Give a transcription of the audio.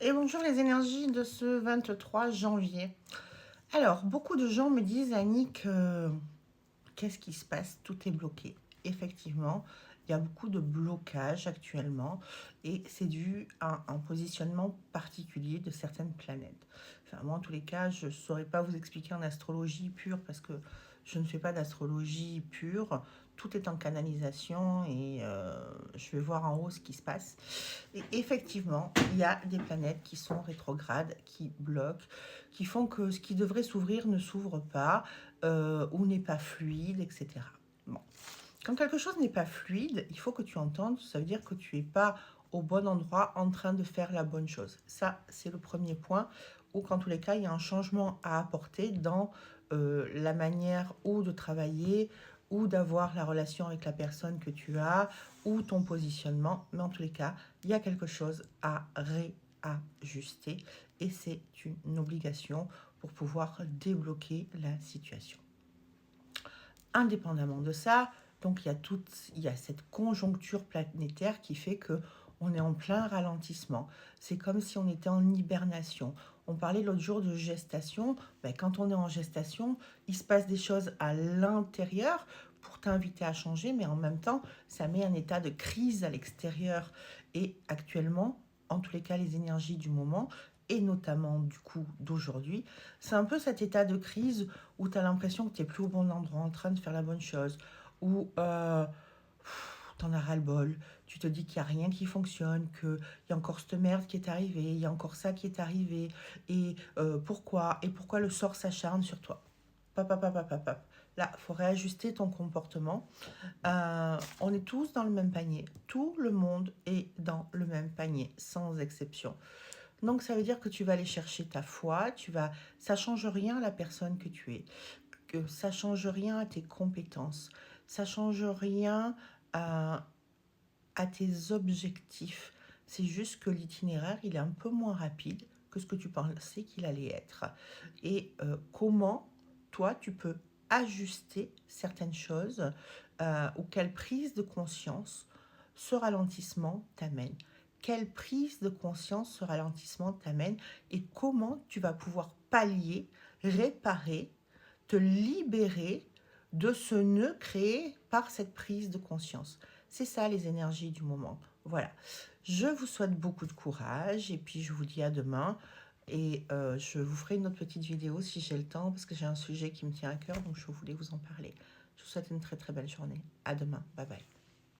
Et bonjour les énergies de ce 23 janvier. Alors, beaucoup de gens me disent, Annick, qu'est-ce qui se passe? Tout est bloqué. Effectivement, il y a beaucoup de blocages actuellement et c'est dû à un positionnement particulier de certaines planètes. Enfin, moi, en tous les cas, je ne saurais pas vous expliquer en astrologie pure parce que je ne fais pas d'astrologie pure. Tout est en canalisation et je vais voir en haut ce qui se passe. Et effectivement, il y a des planètes qui sont rétrogrades, qui bloquent, qui font que ce qui devrait s'ouvrir ne s'ouvre pas ou n'est pas fluide, etc. Bon. Quand quelque chose n'est pas fluide, il faut que tu entendes, ça veut dire que tu n'es pas au bon endroit en train de faire la bonne chose. Ça, c'est le premier point, où qu'en tous les cas, il y a un changement à apporter dans la manière ou de travailler, ou d'avoir la relation avec la personne que tu as, ou ton positionnement. Mais en tous les cas, il y a quelque chose à réajuster, et c'est une obligation pour pouvoir débloquer la situation. Indépendamment de ça, donc il y a cette conjoncture planétaire qui fait que on est en plein ralentissement. C'est comme si on était en hibernation. On parlait l'autre jour de gestation. Ben, quand on est en gestation, il se passe des choses à l'intérieur pour t'inviter à changer, mais en même temps, ça met un état de crise à l'extérieur. Et actuellement, en tous les cas, les énergies du moment, et notamment du coup d'aujourd'hui, c'est un peu cet état de crise où tu as l'impression que tu n'es plus au bon endroit en train de faire la bonne chose, où tu en as ras-le-bol, tu te dis qu'il n'y a rien qui fonctionne, qu'il y a encore cette merde qui est arrivée, il y a encore ça qui est arrivé, et pourquoi le sort s'acharne sur toi. Pap, pap, pap, pap, pap. Là, il faut réajuster ton comportement. On est tous dans le même panier. Tout le monde est dans le même panier, sans exception. Donc ça veut dire que tu vas aller chercher ta foi, ça change rien à la personne que tu es, que ça change rien à tes compétences, ça change rien à, à tes objectifs. C'est juste que l'itinéraire, il est un peu moins rapide que ce que tu pensais qu'il allait être. Et comment, toi, tu peux ajuster certaines choses ou quelle prise de conscience ce ralentissement t'amène. Quelle prise de conscience ce ralentissement t'amène et comment tu vas pouvoir pallier, réparer, te libérer de ce nœud créé par cette prise de conscience. C'est ça les énergies du moment. Voilà. Je vous souhaite beaucoup de courage et puis je vous dis à demain. Et je vous ferai une autre petite vidéo si j'ai le temps parce que j'ai un sujet qui me tient à cœur donc je voulais vous en parler. Je vous souhaite une très très belle journée. À demain. Bye bye.